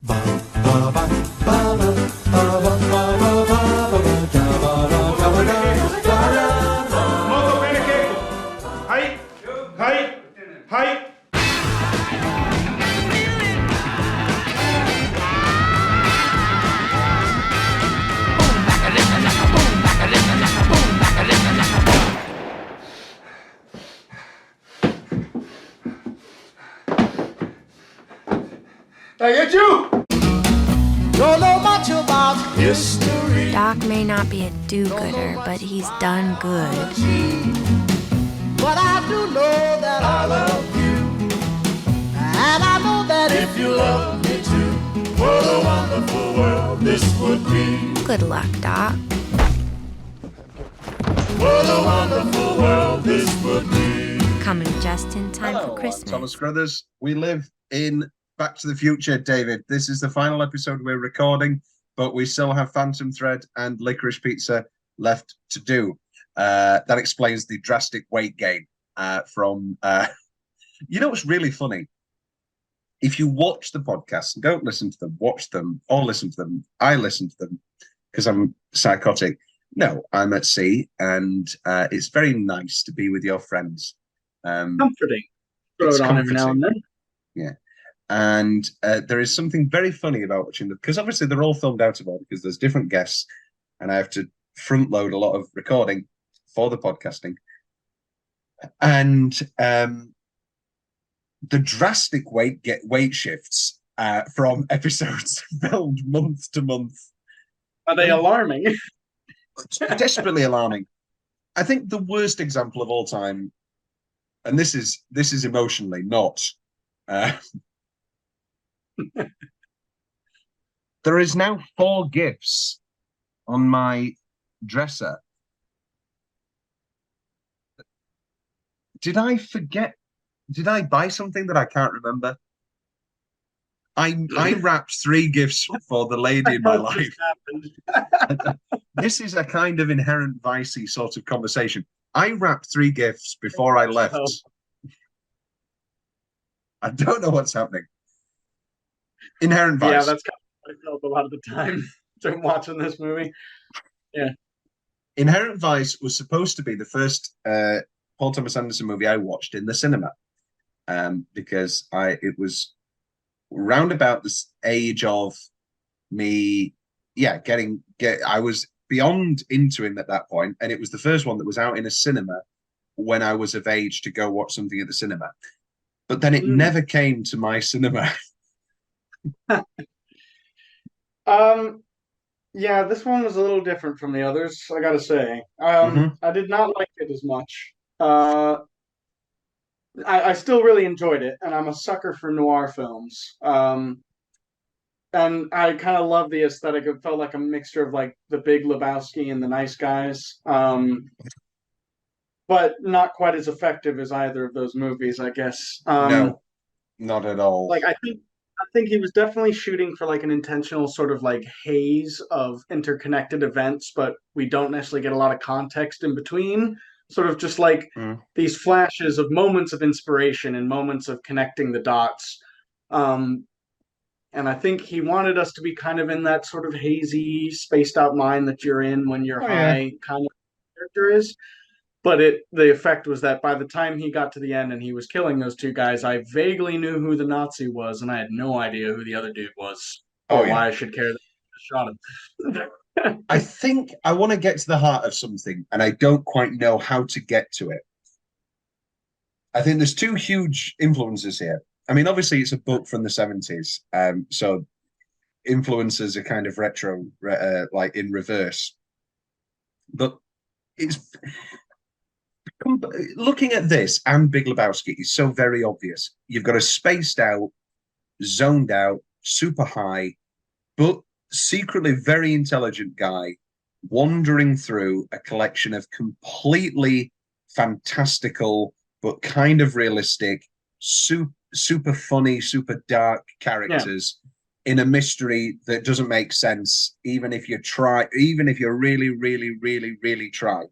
Molto bene, Keiko. Hai, hai, hai. Hey, you! Don't know much about history. Doc may not be a do-gooder, but he's done good. But I do know that I love you. And I know that if you love me too, what a wonderful world this would be. Good luck, Doc. What a wonderful world this would be. Coming just in time Hello, for I'm Christmas. Thomas Carruthers. We live in Back to the Future, David. This is the final episode we're recording, but we still have Phantom Thread and Licorice Pizza left to do. That explains the drastic weight gain from... You know what's really funny? If you watch the podcast and don't listen to them, watch them, or listen to them, I listen to them because I'm psychotic. No, I'm at sea, and it's very nice to be with your friends. Comforting. Throw It's it on every now and then. Yeah. And there is something very funny about watching them, because obviously they're all filmed out of order because there's different guests, and I have to front load a lot of recording for the podcasting. And the drastic weight shifts from episodes filmed month to month. Are they alarming? Desperately alarming. I think the worst example of all time, and this is emotionally not. There is now 4 gifts on my dresser. Did I forget? Did I buy something that I can't remember? I wrapped 3 gifts for the lady in my life. This is a kind of inherent vicey sort of conversation. I wrapped 3 gifts before I left. I don't know what's happening. Inherent vice. Yeah, that's kind of what I felt a lot of the time during watching this movie. Yeah. Inherent Vice was supposed to be the first Paul Thomas Anderson movie I watched in the cinema, because it was round about this age of me, I was beyond into him at that point, and it was the first one that was out in a cinema when I was of age to go watch something at the cinema. But then it never came to my cinema. Yeah, this one was a little different from the others, I gotta say. I did not like it as much. I still really enjoyed it, and I'm a sucker for noir films. And I kind of love the aesthetic. It felt like a mixture of like The Big Lebowski and The Nice Guys. But not quite as effective as either of those movies, I guess. No, not at all. Like I think he was definitely shooting for like an intentional sort of like haze of interconnected events, but we don't necessarily get a lot of context in between. Sort of just like these flashes of moments of inspiration and moments of connecting the dots. And I think he wanted us to be kind of in that sort of hazy, spaced out mind that you're in when you're high kind of character is. But the effect was that by the time he got to the end and he was killing those 2 guys, I vaguely knew who the Nazi was, and I had no idea who the other dude was or why I should care that I shot him. I think I want to get to the heart of something, and I don't quite know how to get to it. I think there's 2 huge influences here. I mean, obviously, it's a book from the 70s, so influences are kind of retro, like in reverse. But it's... Looking at this and Big Lebowski is so very obvious. You've got a spaced out, zoned out, super high, but secretly very intelligent guy wandering through a collection of completely fantastical but kind of realistic, super funny, super dark characters in a mystery that doesn't make sense, even if you really, really, really, really try.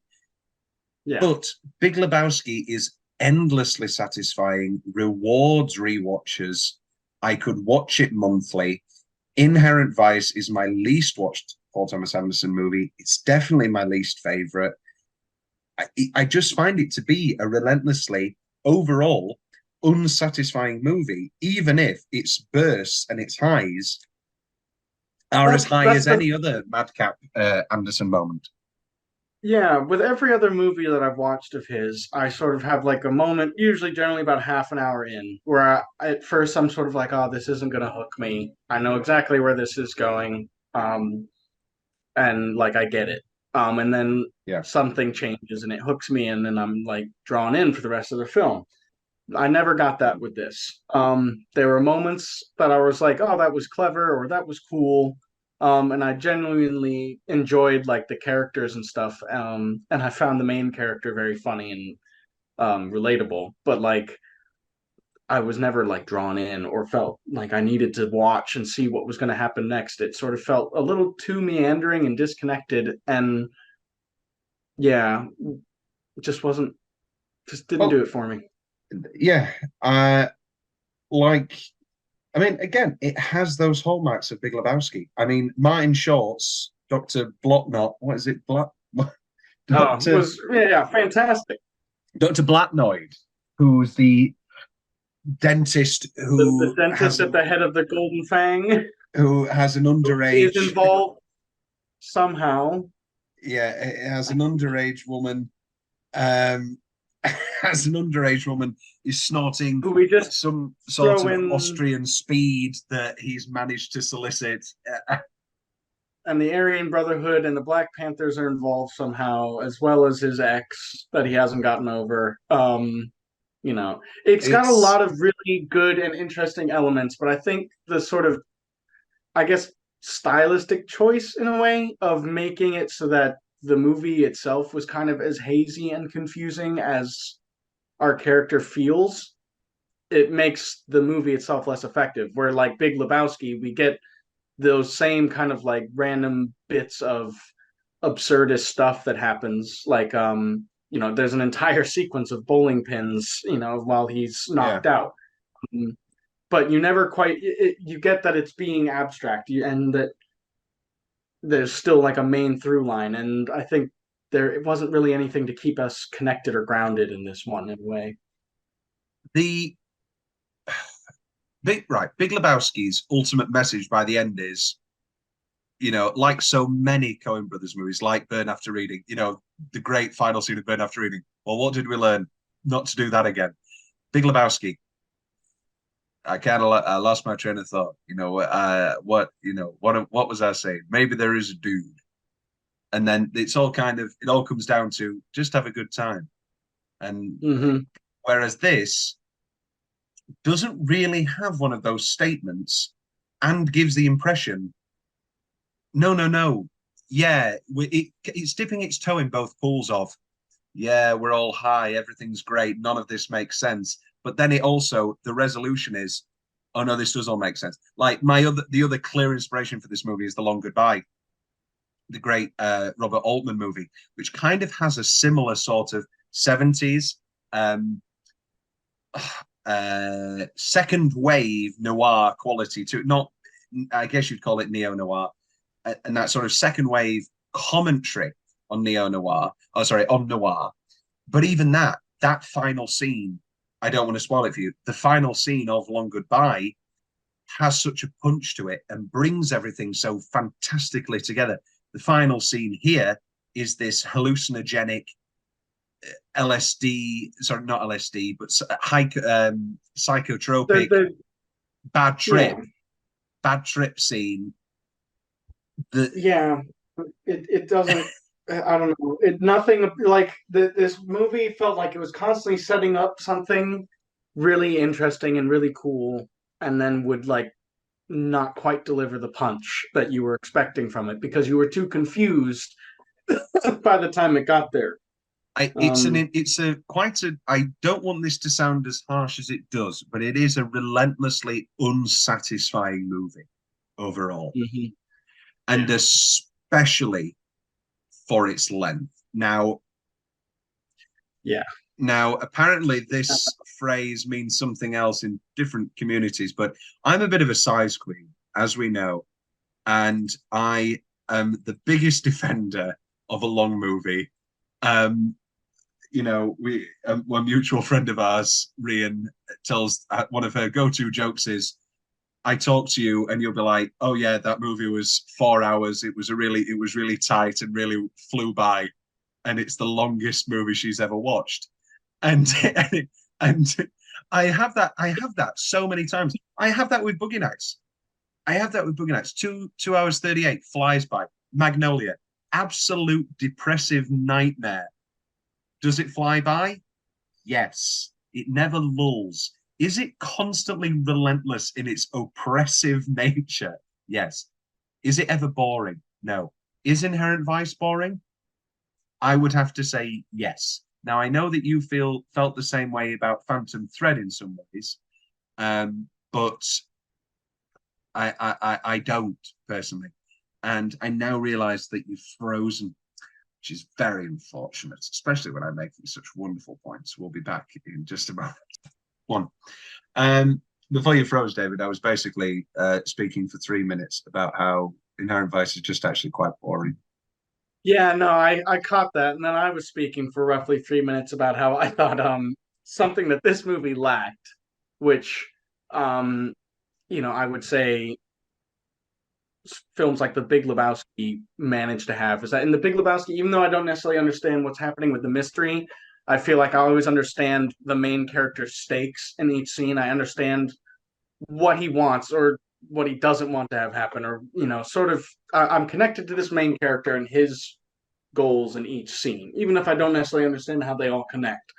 Yeah. But Big Lebowski is endlessly satisfying, rewards rewatchers. I could watch it monthly. Inherent Vice is my least watched Paul Thomas Anderson movie. It's definitely my least favorite. I just find it to be a relentlessly, overall, unsatisfying movie, even if its bursts and its highs are as high as any other madcap Anderson moment. Yeah, with every other movie that I've watched of his, I sort of have like a moment, usually generally about half an hour in, where at first I'm sort of like, oh, this isn't going to hook me. I know exactly where this is going. And like I get it. And then something changes and it hooks me, and then I'm like drawn in for the rest of the film. I never got that with this. There were moments that I was like, oh, that was clever or that was cool. And I genuinely enjoyed like the characters and stuff. And I found the main character very funny and relatable. But like I was never like drawn in or felt like I needed to watch and see what was going to happen next. It sort of felt a little too meandering and disconnected. And yeah, it just didn't do it for me. Yeah, like, I mean, again, it has those hallmarks of Big Lebowski. I mean, Martin Short's Dr. Blotnot, what is it? It was fantastic. Dr. Blatnoid, who's the dentist the dentist at the head of the Golden Fang, who has an underage is involved somehow. Yeah, it has an underage woman. As an underage woman is snorting who we just some sort of Austrian speed that he's managed to solicit. And the Aryan Brotherhood and the Black Panthers are involved somehow, as well as his ex that he hasn't gotten over. It's got a lot of really good and interesting elements, but I think the sort of, I guess, stylistic choice in a way of making it so that the movie itself was kind of as hazy and confusing as our character feels, it makes the movie itself less effective. Where like Big Lebowski, we get those same kind of like random bits of absurdist stuff that happens, like there's an entire sequence of bowling pins, while he's knocked out. But you never quite you get that it's being abstract, and that there's still like a main through line, and I think it wasn't really anything to keep us connected or grounded in this one in a way. Big Lebowski's ultimate message by the end is, like so many Coen Brothers movies, like Burn After Reading, the great final scene of Burn After Reading. Well, what did we learn? Not to do that again. Big Lebowski. I lost my train of thought. What was I saying? Maybe there is a dude. And then it all comes down to just have a good time. And whereas this doesn't really have one of those statements and gives the impression, no. Yeah, it's dipping its toe in both pools of, yeah, we're all high, everything's great, none of this makes sense. But then the resolution is, oh no, this does all make sense. Like the other clear inspiration for this movie is The Long Goodbye, the great Robert Altman movie, which kind of has a similar sort of 70s second wave noir quality to it. Not, I guess you'd call it neo-noir, and that sort of second wave commentary on neo-noir, on noir. But even that final scene, I don't want to spoil it for you, the final scene of Long Goodbye has such a punch to it and brings everything so fantastically together. The final scene here is this hallucinogenic LSD, sorry, not LSD, but psychotropic bad trip scene. It doesn't. I don't know. Nothing like this movie felt like it was constantly setting up something really interesting and really cool, and then would like not quite deliver the punch that you were expecting from it because you were too confused by the time it got there. I don't want this to sound as harsh as it does, but it is a relentlessly unsatisfying movie overall. And especially for its length. Now, apparently this phrase means something else in different communities, but I'm a bit of a size queen, as we know. and I am the biggest defender of a long movie. You know, one mutual friend of ours, Rian, tells one of her go-to jokes is, I talk to you and you'll be like, oh yeah, that movie was 4 hours. It was really tight and really flew by. And it's the longest movie she's ever watched. And and I have that so many times. I have that with Boogie Nights. I have that with Boogie Nights. 2 hours 38 flies by. Magnolia, absolute depressive nightmare. Does it fly by? Yes. It never lulls. Is it constantly relentless in its oppressive nature? Yes. Is it ever boring? No. Is Inherent Vice boring? I would have to say yes. Now, I know that you felt the same way about Phantom Thread in some ways, but I don't personally. And I now realize that you've frozen, which is very unfortunate, especially when I'm making such wonderful points. We'll be back in just a moment. One. Before you froze, David, I was basically speaking for 3 minutes about how Inherent Vice is just actually quite boring. Yeah, no, I caught that, and then I was speaking for roughly 3 minutes about how I thought something that this movie lacked, which I would say films like The Big Lebowski managed to have, is that in The Big Lebowski, even though I don't necessarily understand what's happening with the mystery, I feel like I always understand the main character's stakes in each scene. I understand what he wants or what he doesn't want to have happen, or sort of I'm connected to this main character and his goals in each scene, even if I don't necessarily understand how they all connect.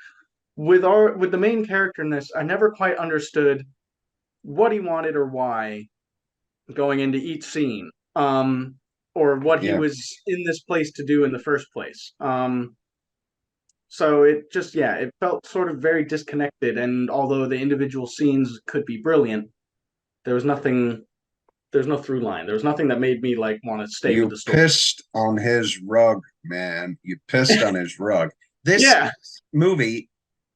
With the main character in this, I never quite understood what he wanted or why going into each scene, or what he was in this place to do in the first place. So it just, it felt sort of very disconnected. And although the individual scenes could be brilliant, there was nothing. There's no through line. There was nothing that made me like want to stay with You the story. pissed on his rug, man. You pissed on his rug. This movie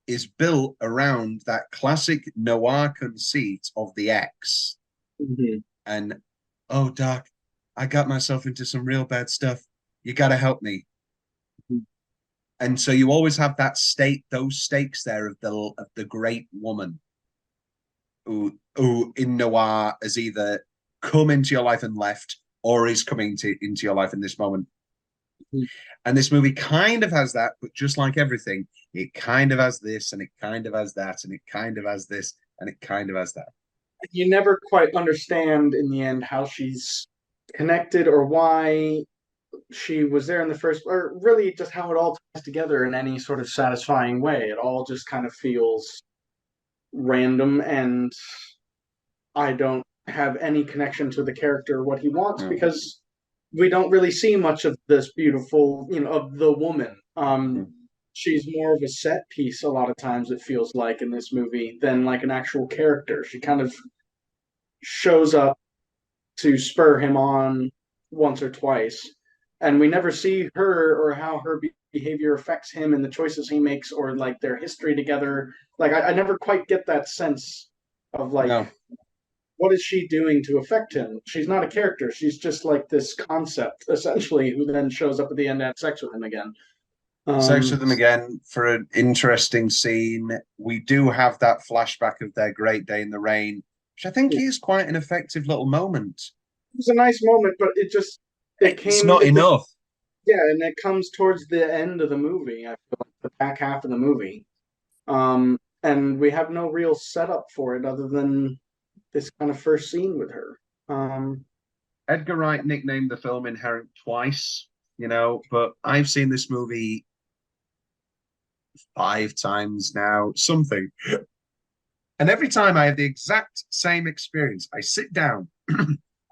is built around that classic noir conceit of the ex. Mm-hmm. And, oh, Doc, I got myself into some real bad stuff. You got to help me. Mm-hmm. And so you always have those stakes there of the great woman who in noir has either come into your life and left, or is coming into your life in this moment. Mm-hmm. And this movie kind of has that, but just like everything, it kind of has this, and it kind of has that, and it kind of has this, and it kind of has that. You never quite understand in the end how she's connected or why she was there in the first, or really just how it all ties together in any sort of satisfying way. It all just kind of feels random, and I don't have any connection to the character, what he wants, because we don't really see much of this beautiful, of the woman. She's more of a set piece a lot of times, it feels like, in this movie than like an actual character. She kind of shows up to spur him on once or twice, and we never see her or how her behavior affects him and the choices he makes, or like their history together. Like I never quite get that sense of like, what is she doing to affect him? She's not a character. She's just like this concept, essentially, who then shows up at the end to have sex with him again. Sex with them again for an interesting scene. We do have that flashback of their great day in the rain, which I think is quite an effective little moment. It was a nice moment, but it's not enough. And it comes towards the end of the movie. I feel like the back half of the movie, and we have no real setup for it other than this kind of first scene with her. Edgar Wright nicknamed the film Inherent twice, but I've seen this movie 5 times now, something. And every time I have the exact same experience. I sit down,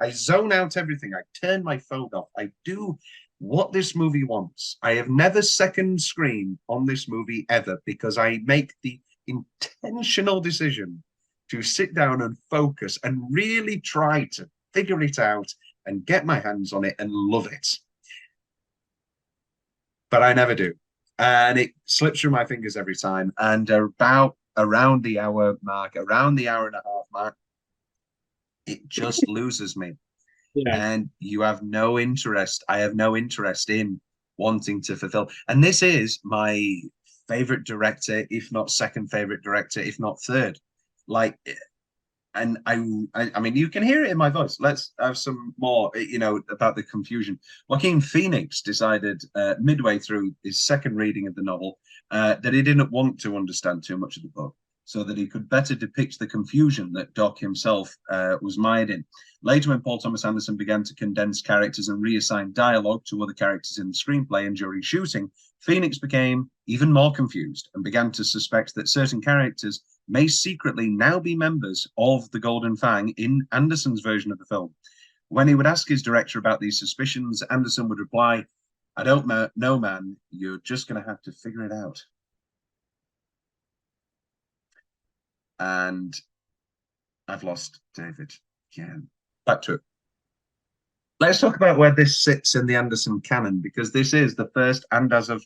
I zone out everything, I turn my phone off, I do what this movie wants. I have never second screened on this movie ever, because I make the intentional decision to sit down and focus and really try to figure it out and get my hands on it and love it. But I never do. And it slips through my fingers every time. And around the hour mark, around the hour and a half mark, it just loses me. Yeah. and you have no interest. I have no interest in wanting to fulfill. And this is my favorite director, if not second favorite director, if not third. Like, and I mean, you can hear it in my voice. Let's have some more, about the confusion. Joaquin Phoenix decided midway through his second reading of the novel that he didn't want to understand too much of the book, so that he could better depict the confusion that Doc himself was mired in. Later, when Paul Thomas Anderson began to condense characters and reassign dialogue to other characters in the screenplay and during shooting, Phoenix became even more confused and began to suspect that certain characters may secretly now be members of the Golden Fang in Anderson's version of the film. When he would ask his director about these suspicions, Anderson would reply, "I don't know, man. You're just going to have to figure it out." And I've lost David again. Back to it. Let's talk about where this sits in the Anderson canon, because this is the first, and as of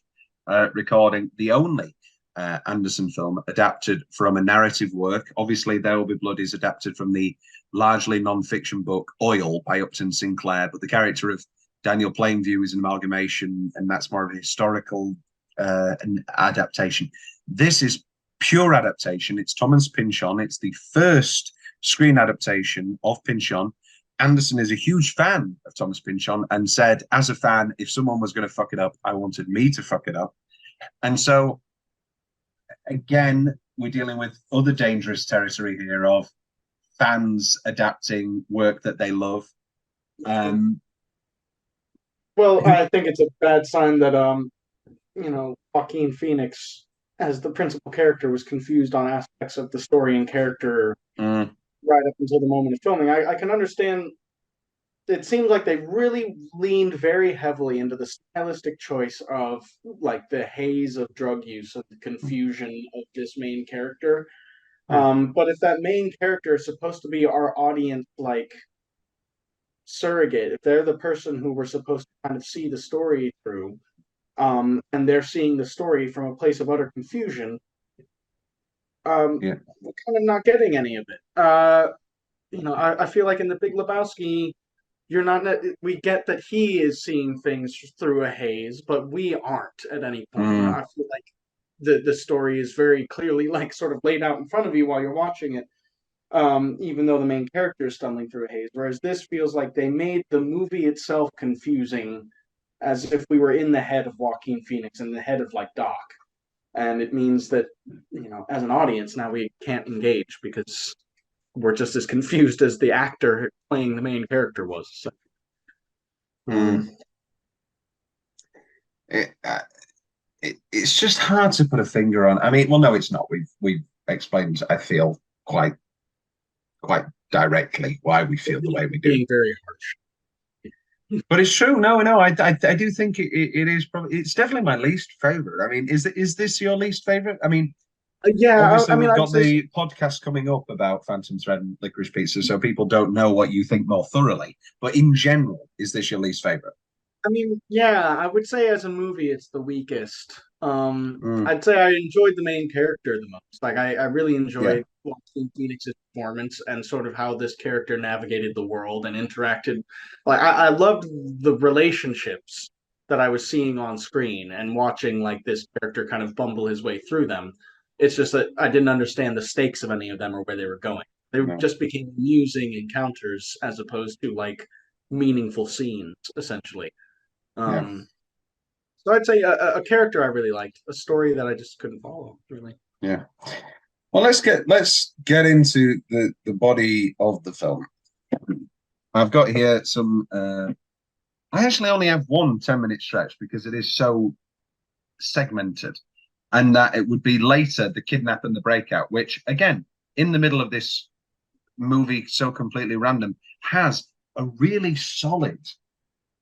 recording, the only Anderson film adapted from a narrative work. Obviously, There Will Be Blood is adapted from the largely non-fiction book Oil by Upton Sinclair, but the character of Daniel Plainview is an amalgamation, and that's more of a historical adaptation. This is pure adaptation. It's Thomas Pynchon. It's the first screen adaptation of Pynchon. Anderson is a huge fan of Thomas Pynchon and said, as a fan, if someone was going to fuck it up, I wanted me to fuck it up. And so, again, we're dealing with other dangerous territory here of fans adapting work that they love. Well, I think it's a bad sign that Joaquin Phoenix, as the principal character, was confused on aspects of the story and character right up until the moment of filming. I can understand. It seems like they really leaned very heavily into the stylistic choice of like the haze of drug use and the confusion of this main character. But if that main character is supposed to be our audience, like surrogate, if they're the person who we're supposed to kind of see the story through, and they're seeing the story from a place of utter confusion, we're kind of not getting any of it. I feel like in The Big Lebowski, we get that he is seeing things through a haze, but we aren't at any point. I feel like the story is very clearly like sort of laid out in front of you while you're watching it, even though the main character is stumbling through a haze. Whereas this feels like they made the movie itself confusing, as if we were in the head of Joaquin Phoenix and the head of like Doc. And it means that, as an audience, now we can't engage because we're just as confused as the actor playing the main character was. So. It's just hard to put a finger on. I mean, well, no, it's not. We've explained, I feel, quite directly why we feel the way we do. Being very harsh. But it's true. No, I do think it is probably. It's definitely my least favorite. I mean, is this your least favorite? I mean, yeah. Obviously, we've got I'd say the podcast coming up about Phantom Thread and Licorice Pizza, so people don't know what you think more thoroughly. But in general, is this your least favorite? I mean, yeah, I would say as a movie, it's the weakest. I'd say I enjoyed the main character the most. Like, I really enjoyed watching Phoenix's performance and sort of how this character navigated the world and interacted. Like, I loved the relationships that I was seeing on screen and watching like this character kind of bumble his way through them. It's just that I didn't understand the stakes of any of them or where they were going. They just became amusing encounters as opposed to like meaningful scenes, essentially. So I'd say a character I really liked, a story that I just couldn't follow, really. Yeah. Well, let's get into the body of the film. I've got here some. I actually only have one 10-minute stretch because it is so segmented, and that it would be later the kidnap and the breakout, which again in the middle of this movie, so completely random, has a really solid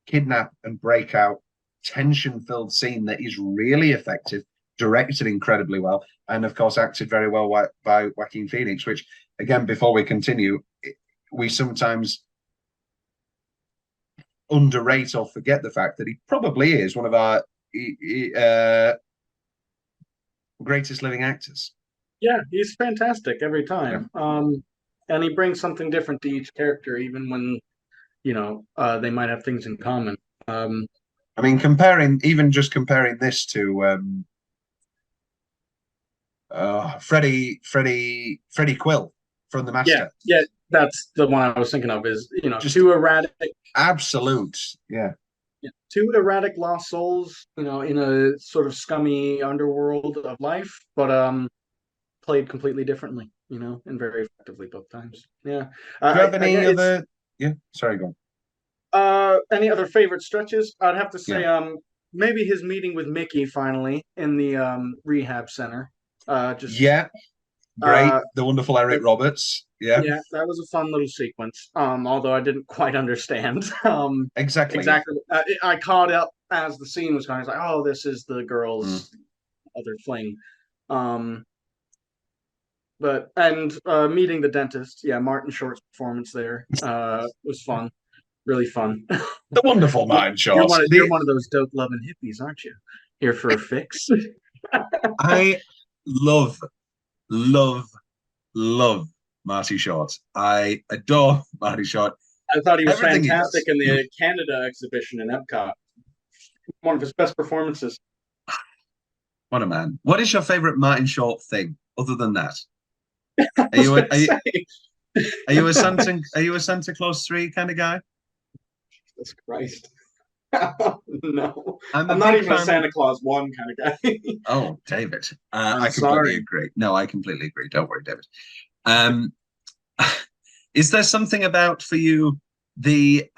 kidnap and breakout tension-filled scene that is really effective, directed incredibly well, and of course acted very well by Joaquin Phoenix, which again, before we continue, we sometimes underrate or forget the fact that he probably is one of our greatest living actors. Yeah, he's fantastic every time. And he brings something different to each character, even when they might have things in common. I mean, just comparing this to Freddie Quill from The Yeah, Master. yeah, that's the one I was thinking of. Is Just two erratic, absolute, yeah. two erratic lost souls, in a sort of scummy underworld of life, but played completely differently, and very effectively both times. Yeah. Do you have I any guess it's other? Yeah, sorry, go on. any other favorite stretches? I'd have to say, Yeah. maybe his meeting with Mickey finally in the rehab center. Just Yeah, great. uh, The wonderful Eric Roberts. Yeah, yeah, that was a fun little sequence. Although I didn't quite understand exactly. exactly. I caught up as the scene was going. I was like, "Oh, this is the Mm. girl's other fling." Um, but meeting the dentist, yeah, Martin Short's performance there was fun, really fun. The wonderful Martin Short. You're one of those dope loving hippies, aren't you? Here for a fix. I love, love, love Marty Short. I adore Marty Short. I thought he was Everything he fantastic does. in the Canada exhibition in Epcot. One of his best performances. What a man. What is your favorite Martin Short thing other than that? I was gonna say, Are you a Santa Claus 3 kind of guy? Jesus Christ. No. I'm not even a fan Santa Claus 1 kind of guy. Oh, David. I'm I completely sorry. agree. No, I completely agree. Don't worry, David. Um, is there something about for you the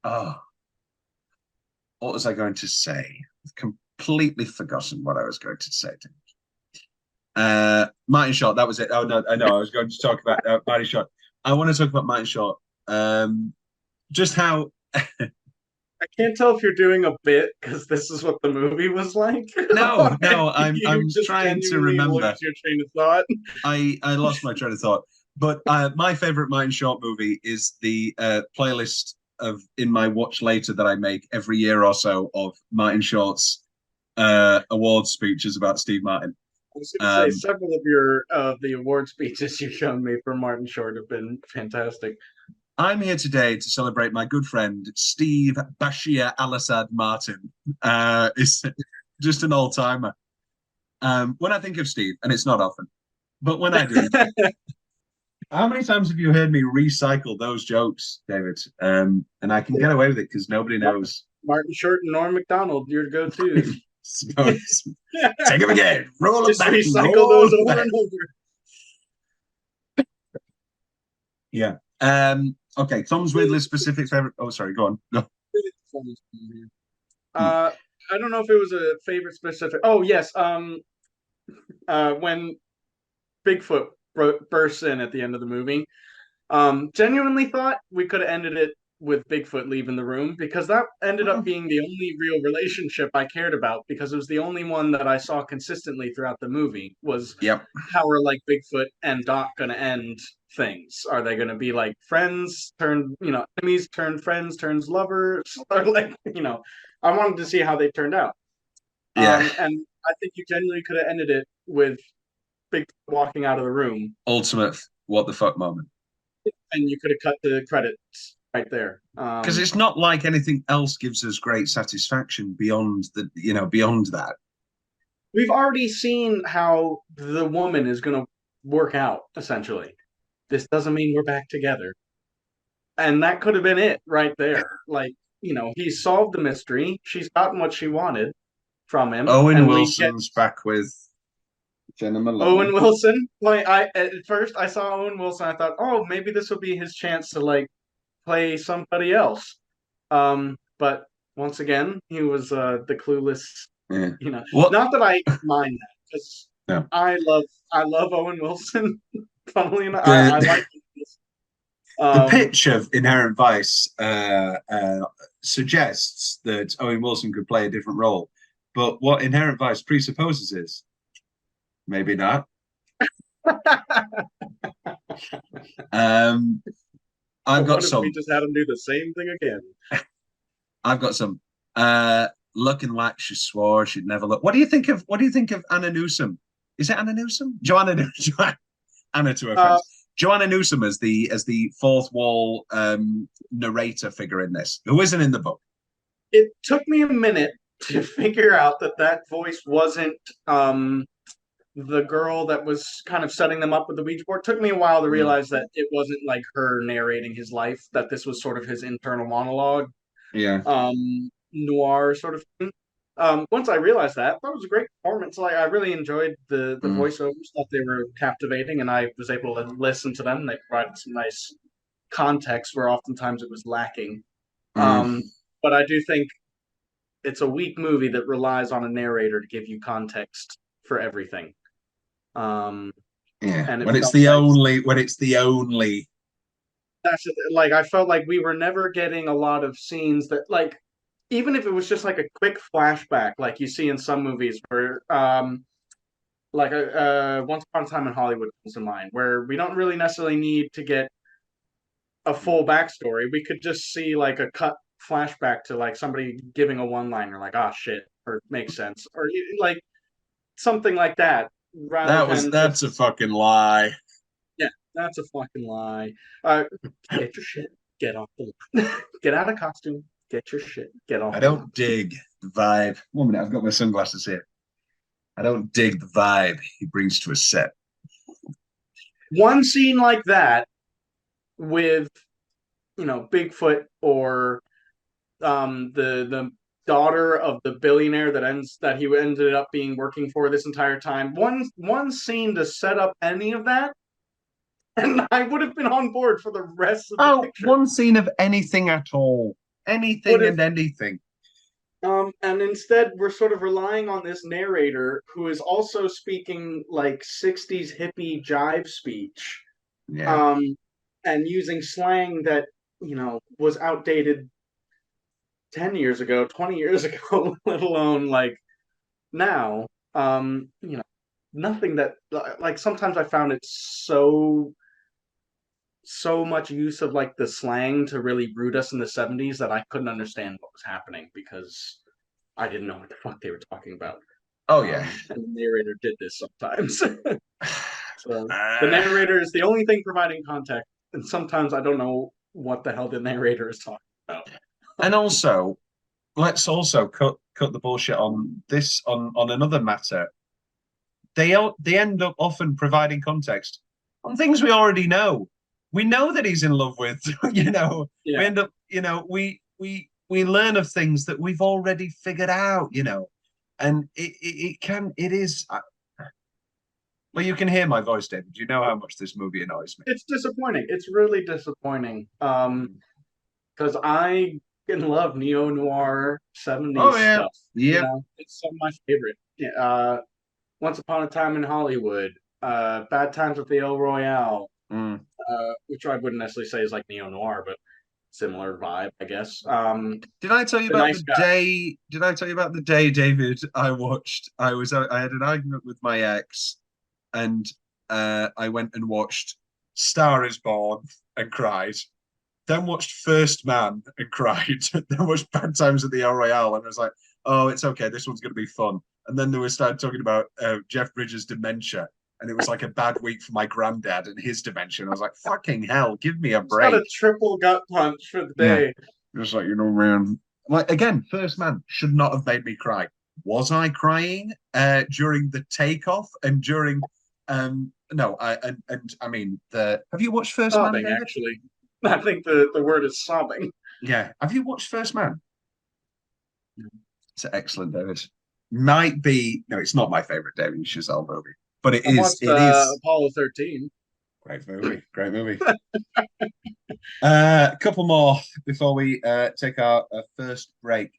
oh, what was I going to say? I've completely forgotten what I was going to say. Martin Short, that was it. Oh no, I know. I was going to talk about Martin Short. I want to talk about Martin Short. Just how I can't tell if you're doing a bit because this is what the movie was like. no, I'm just trying to genuinely remember. lost your train of thought. I lost my train of thought. But my favorite Martin Short movie is the playlist of in my watch later that I make every year or so of Martin Short's award speeches about Steve Martin. I was going to say several of your the award speeches you've shown me for Martin Short have been fantastic. I'm here today to celebrate my good friend Steve Bashir Al-Assad Martin. Is just an old timer. When I think of Steve, and it's not often, but when I do, how many times have you heard me recycle those jokes, David? And I can get away with it because nobody knows. Martin Short and Norm Macdonald, your go-tos. Take them again. Roll them back. Recycle those over and over. Yeah. Okay. Tom's weirdly specific favorite. Oh, sorry. Go on. Go. I don't know if it was a favorite specific. Oh yes. When Bigfoot bursts in at the end of the movie, genuinely thought we could have ended it with Bigfoot leaving the room because that ended up being the only real relationship I cared about because it was the only one that I saw consistently throughout the movie was how are like Bigfoot and Doc going to end things? Are they going to be like friends turned, enemies turned friends turns lovers? Or like, I wanted to see how they turned out. Yeah. And I think you genuinely could have ended it with Bigfoot walking out of the room. Ultimate what the fuck moment. And you could have cut the credits right there because it's not like anything else gives us great satisfaction beyond that. We've already seen how the woman is going to work out. Essentially, this doesn't mean we're back together, and that could have been it right there. Like he solved the mystery. She's gotten what she wanted from him. Owen Wilson's back with Jenna Malone. Owen Wilson. Like at first I saw Owen Wilson, I thought, oh, maybe this will be his chance to like play somebody else. But once again, he was the clueless. Yeah. Not that I mind that because I love Owen Wilson. Funnily enough, I like this. The pitch of Inherent Vice suggests that Owen Wilson could play a different role, but what Inherent Vice presupposes is maybe not. I've got some. We just had him do the same thing again. I've got some. Looking like she swore she'd never look. What do you think of Anna Newsom? Is it Anna Newsom? Joanna to her friends. Joanna Newsom as the fourth wall narrator figure in this, who isn't in the book. It took me a minute to figure out that voice wasn't the girl that was kind of setting them up with the Ouija board. It took me a while to realize that it wasn't like her narrating his life, that this was sort of his internal monologue. Yeah. Noir sort of thing. Once I realized that was a great performance. Like I really enjoyed the voiceovers. Thought they were captivating, and I was able to listen to them. They provided some nice context where oftentimes it was lacking. But I do think it's a weak movie that relies on a narrator to give you context for everything. And when it's the only that's like I felt like we were never getting a lot of scenes that, like, even if it was just like a quick flashback like you see in some movies where like Once Upon a Time in Hollywood comes to mind, where we don't really necessarily need to get a full backstory. We could just see like a cut flashback to like somebody giving a one-liner like, "Ah, shit," or "makes sense," or like something like that. That's a fucking lie. Yeah, that's a fucking lie. Get your shit, get off the get out of costume, get your shit, get off. I don't dig the vibe. 1 minute, I've got my sunglasses here. I don't dig the vibe he brings to a set. One scene like that with, Bigfoot or the daughter of the billionaire that he ended up being working for this entire time. One scene to set up any of that, and I would have been on board for the rest of the picture. One scene of anything at all. Anything and anything. And instead, we're sort of relying on this narrator who is also speaking like 60s hippie jive speech. Yeah. And using slang that, was outdated 10 years ago, 20 years ago, let alone like now. Nothing that, like, sometimes I found it so much use of like the slang to really root us in the 70s that I couldn't understand what was happening because I didn't know what the fuck they were talking about. Oh yeah. And the narrator did this sometimes. So the narrator is the only thing providing context, and sometimes I don't know what the hell the narrator is talking about. And also, let's also cut the bullshit on this on another matter. They end up often providing context on things we already know. We know that he's in love with, Yeah. We end up, we learn of things that we've already figured out, and it is. Well, you can hear my voice, David. You know how much this movie annoys me. It's disappointing. It's really disappointing. Because I love neo-noir 70s stuff. Yeah. It's some of my favorite. Once Upon a Time in Hollywood, Bad Times at the El Royale, which I wouldn't necessarily say is like neo-noir, but similar vibe, I guess. Did I tell you about the day? Did I tell you about the day, David? I had an argument with my ex, and I went and watched Star Is Born and cried. Then watched First Man and cried. Then watched Bad Times at the El Royale, and I was like, "Oh, it's okay. This one's going to be fun." And then they started talking about Jeff Bridges' dementia, and it was like a bad week for my granddad and his dementia. And I was like, "Fucking hell, give me a break!" Got a triple gut punch for the day. Yeah. Just like, man. Like, again, First Man should not have made me cry. Was I crying during the takeoff and during? No, I mean the. Have you watched First sobbing, Man? Actually, I think the word is sobbing. Yeah. Have you watched First Man? It's excellent, David. Might be it's not my favorite David Chazelle movie, but it is Apollo 13. Great movie. A couple more before we take our first break.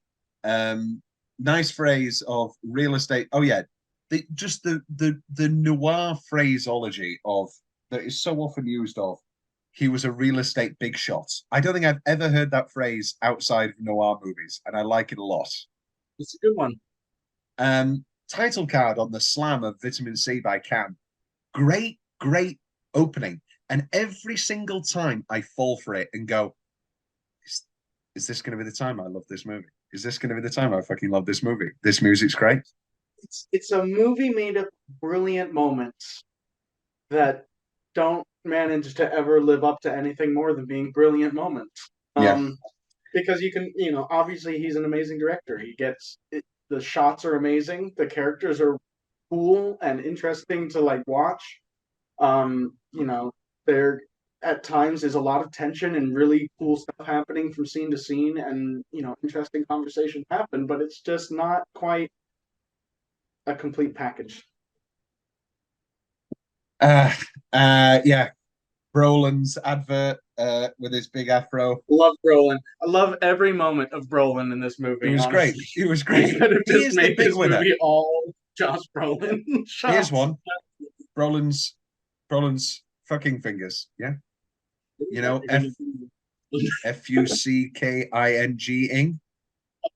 Nice phrase of real estate. Oh yeah, the noir phraseology of that is so often used of. He was a real estate big shot. I don't think I've ever heard that phrase outside of noir movies, and I like it a lot. It's a good one. Title card on the slam of Vitamin C by Can. Great opening. And every single time I fall for it and go, is this going to be the time I love this movie? Is this going to be the time I fucking love this movie? This music's great. It's a movie made of brilliant moments that don't manage to ever live up to anything more than being brilliant moments. Yeah. Because you can, obviously he's an amazing director. The shots are amazing. The characters are cool and interesting to like watch. There at times is a lot of tension and really cool stuff happening from scene to scene, and interesting conversations happen, but it's just not quite a complete package. Yeah. Brolin's advert with his big afro. Love Brolin. I love every moment of Brolin in this movie. It was honestly. great. It was great. He could have He just is the made big this winner. movie all Josh Brolin shots. Here's one. Brolin's fucking fingers. Yeah. Fucking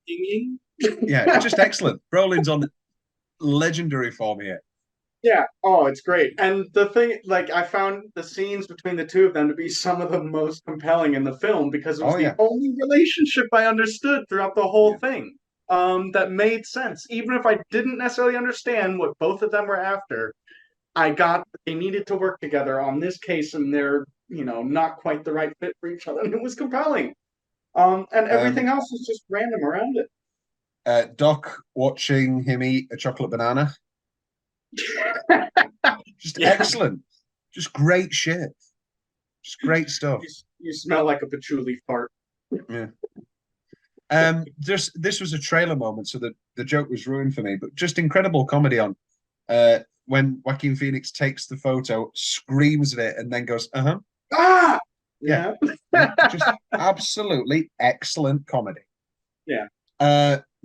ing. Yeah, just excellent. Brolin's on legendary form here. Yeah. Oh, it's great. And the thing, like, I found the scenes between the two of them to be some of the most compelling in the film because it was the only relationship I understood throughout the whole thing. That made sense. Even if I didn't necessarily understand what both of them were after, I got they needed to work together on this case, and they're not quite the right fit for each other. And it was compelling. And everything else was just random around it. Doc watching him eat a chocolate banana. Just excellent. Just great shit. Just great stuff. You smell like a patchouli fart. Yeah. This was a trailer moment, so the joke was ruined for me, but just incredible comedy on when Joaquin Phoenix takes the photo, screams at it, and then goes, Ah! Yeah. Just absolutely excellent comedy. Yeah.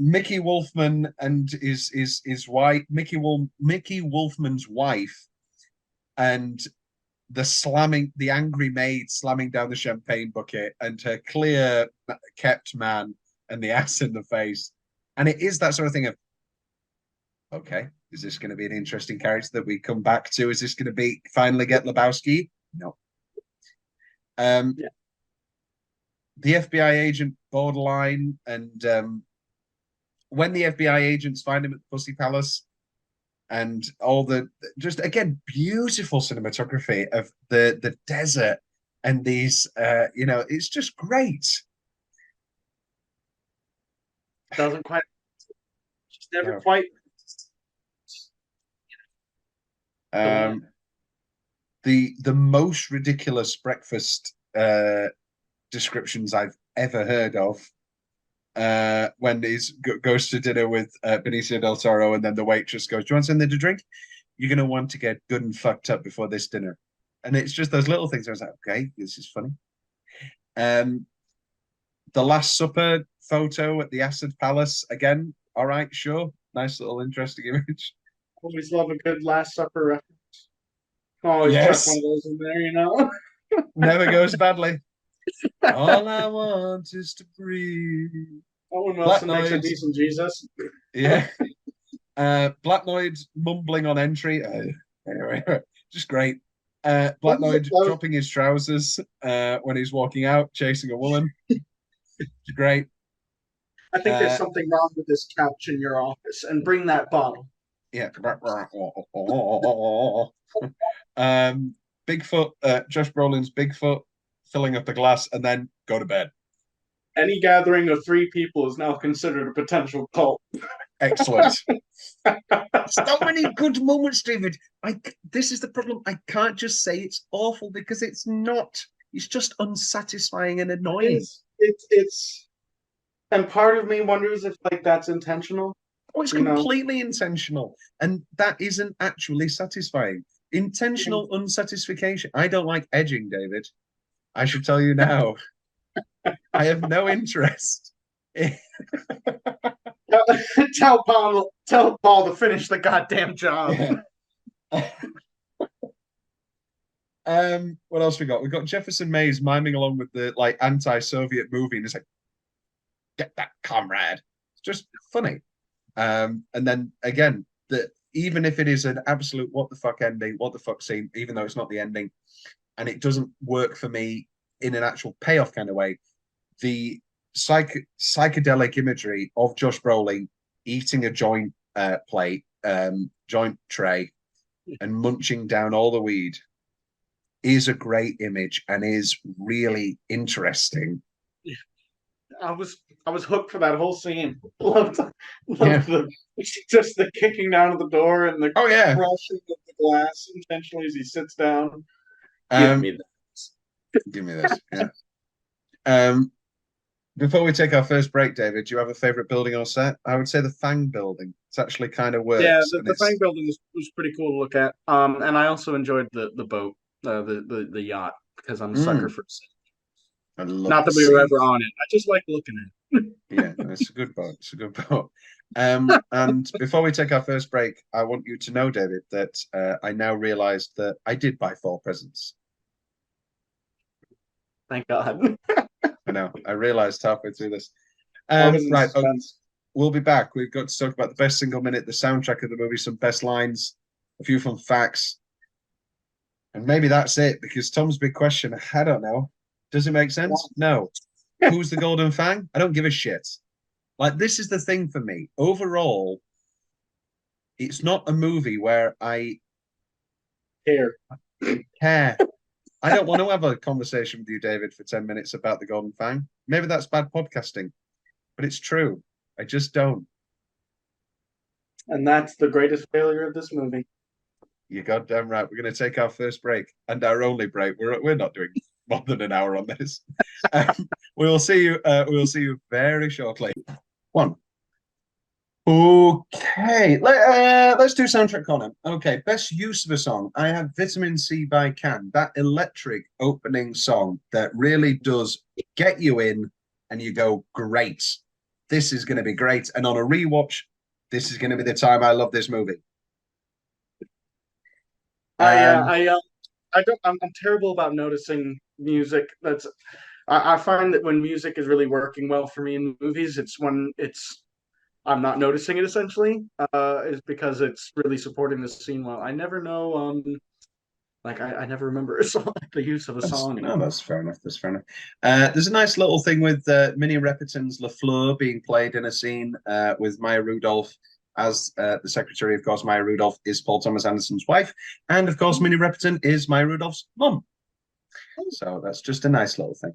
Mickey Wolfman and his wife, Mickey Wolfman's wife, and the angry maid slamming down the champagne bucket, and her clear kept man and the ass in the face. And it is that sort of thing of, okay, is this going to be an interesting character that we come back to? Is this going to be finally get Lebowski? No. The FBI agent borderline, and when the FBI agents find him at the Pussy Palace, and all the just again beautiful cinematography of the desert and these it's just great. Doesn't quite, just never quite. The most ridiculous breakfast descriptions I've ever heard of. When he goes to dinner with Benicio del Toro, and then the waitress goes, "Do you want something to drink? You're going to want to get good and fucked up before this dinner." And it's just those little things. I was like, okay, this is funny. The Last Supper photo at the Acid Palace, again, all right, sure. Nice little interesting image. Always love a good Last Supper reference. Always chuck one of those in there, Never goes badly. All I want is to breathe. Owen Wilson makes a decent Jesus. Yeah. Black Lloyd mumbling on entry. Just great. Black Lloyd dropping his trousers when he's walking out, chasing a woman. It's great. I think there's something wrong with this couch in your office, and bring that bottle. Yeah. Bigfoot, Josh Brolin's Bigfoot, filling up the glass, and then go to bed. Any gathering of 3 people is now considered a potential cult. Excellent. So many good moments, David. This is the problem. I can't just say it's awful because it's not. It's just unsatisfying and annoying. It's and part of me wonders if that's intentional. Oh, it's completely intentional, and that isn't actually satisfying. Intentional unsatisfaction. I don't like edging, David. I should tell you now. I have no interest. Tell Paul to finish the goddamn job. Yeah. What else we got? We got Jefferson Mays miming along with the anti-Soviet movie, and it's like, get that, comrade. It's just funny. And then again, even if it is an absolute what the fuck ending, what the fuck scene, even though it's not the ending, and it doesn't work for me in an actual payoff kind of way, the psychedelic imagery of Josh Brolin eating a joint joint tray, and munching down all the weed is a great image and is really interesting. I was hooked for that whole scene. Loved Yeah. just the kicking down of the door and the Oh yeah. crushing of the glass intentionally as he sits down. Um, Give me Give me this. Yeah. Before we take our first break, David, do you have a favorite building or set? I would say the Fang building. It's actually kind of works. Yeah, And the it's Fang building was pretty cool to look at. And I also enjoyed the boat, the yacht, because I'm a sucker for. I love Not the that we were sea. ever on it. I just like looking at it. Yeah, it's a good boat. It's a good boat. And before we take our first break, I want you to know, David, that I now realized that I did buy 4 presents. Thank God. I know. I realized halfway through this. Always in Right. suspense. We'll be back. We've got to talk about the best single minute, the soundtrack of the movie, some best lines, a few fun facts. And maybe that's it, because Tom's big question, I don't know. Does it make sense? No. Who's the Golden Fang? I don't give a shit. Like, this is the thing for me. Overall, it's not a movie where I care. I don't want to have a conversation with you, David, for 10 minutes about the Golden Fang. Maybe that's bad podcasting, but it's true. I just don't. And that's the greatest failure of this movie. You're goddamn right. We're going to take our first break and our only break. We're not doing more than an hour on this. We'll see you. We'll see you very shortly. One. Okay, let's do soundtrack corner. Okay, best use of a song. I have Vitamin C by Can, that electric opening song that really does get you in and you go, great, this is going to be great. And on a rewatch, this is going to be the time I love this movie. I'm terrible about noticing music. I find that when music is really working well for me in movies, it's when I'm not noticing it essentially, is because it's really supporting the scene well. I never know, I never remember a song, the use of a song. No, that's fair enough. That's fair enough. There's a nice little thing with Minnie Repperton's La Fleur being played in a scene with Maya Rudolph as the secretary. Of course, Maya Rudolph is Paul Thomas Anderson's wife. And of course, Minnie Repperton is Maya Rudolph's mum. So that's just a nice little thing.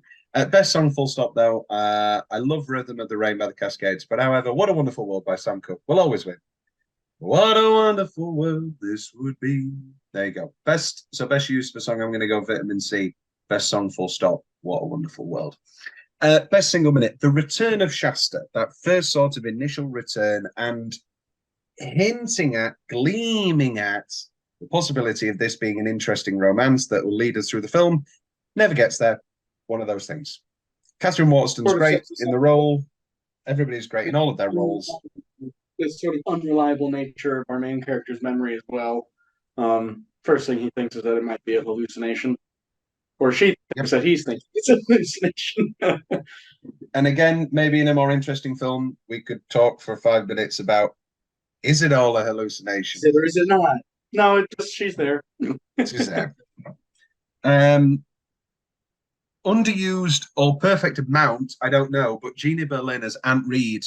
Best song, full stop, though. I love Rhythm of the Rain by the Cascades. But however, What a Wonderful World by Sam Cooke will always win. What a wonderful world this would be. There you go. Best use for song, I'm going to go Vitamin C. Best song, full stop. What a wonderful world. Best single minute, the return of Shasta, that first sort of initial return and hinting at, gleaming at the possibility of this being an interesting romance that will lead us through the film. Never gets there. One of those things. Catherine Waterston's great in the role. Everybody's great in all of their roles. This sort of unreliable nature of our main character's memory as well. First thing he thinks is that it might be a hallucination. Or she thinks that he's thinking it's a hallucination. And again, maybe in a more interesting film, we could talk for 5 minutes about, is it all a hallucination? Is it or is it not? No, she's there. She's there. Underused or perfect amount, I don't know, but Jeannie Berlin as Aunt Reed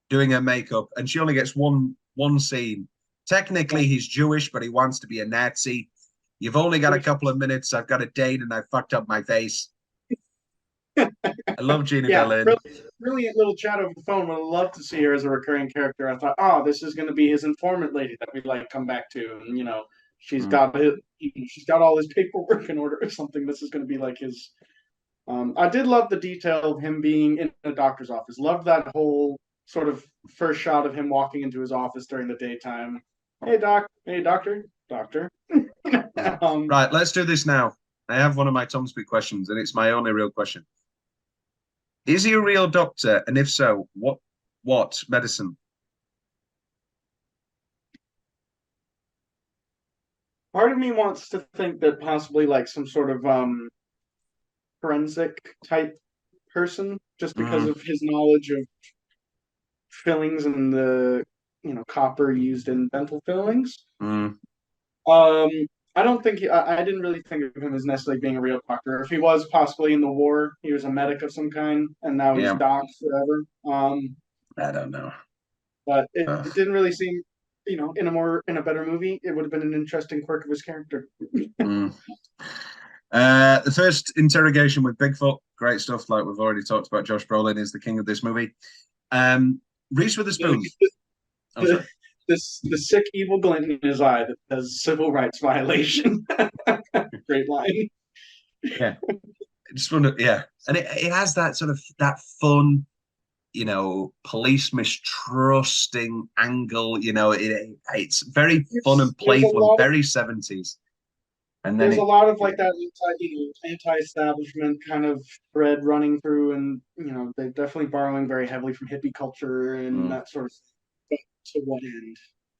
doing her makeup, and she only gets one scene. Technically, he's Jewish, but he wants to be a Nazi. You've only got a couple of minutes. I've got a date, and I fucked up my face. I love Jeannie Berlin. Brilliant little chat over the phone. Would love to see her as a recurring character. I thought, oh, this is going to be his informant lady that we come back to, and she's got all his paperwork in order or something. This is going to be like his. I did love the detail of him being in a doctor's office. Loved that whole sort of first shot of him walking into his office during the daytime. Hey, doctor. Right, let's do this now. I have one of my Tom's big questions, and it's my only real question. Is he a real doctor? And if so, what medicine? Part of me wants to think that possibly like some sort of forensic type person, just because of his knowledge of fillings and the copper used in dental fillings. I don't think I didn't really think of him as necessarily being a real doctor. If he was possibly in the war, he was a medic of some kind, and now he's doc forever. I don't know, but it didn't really seem, in a better movie, it would have been an interesting quirk of his character. The first interrogation with Bigfoot, great stuff. Like we've already talked about, Josh Brolin is the king of this movie. Reese Witherspoon. The sick evil glint in his eye that says civil rights violation. Great line. Yeah, I just wonder. Yeah, and it has that sort of that fun, police mistrusting angle. It's very fun and playful and very 70s. And then there's a lot of like that anti-establishment kind of thread running through, and they're definitely borrowing very heavily from hippie culture and that sort of thing. But to what end,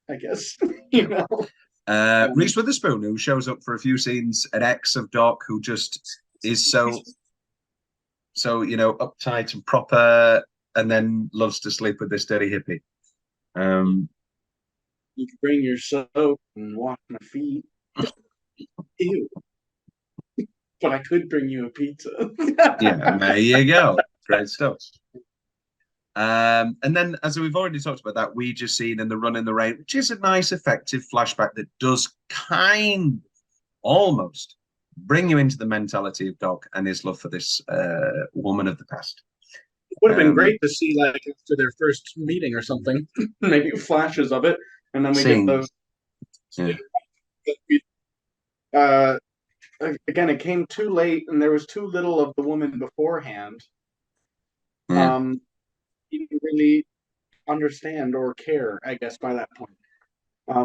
I guess. Reese Witherspoon, who shows up for a few scenes, an ex of Doc, who just is so uptight and proper, and then loves to sleep with this dirty hippie. You can bring your soap and wash my feet. Ew. But I could bring you a pizza. Yeah, there you go. Great stuff. And then, as we've already talked about, that Ouija scene in the Run in the Rain, which is a nice, effective flashback that does almost bring you into the mentality of Doc and his love for this woman of the past. It would have been great to see, like, after their first meeting or something, maybe flashes of it, and then we get those. Yeah. Again, it came too late, and there was too little of the woman beforehand. You didn't really understand or care, I guess, by that point.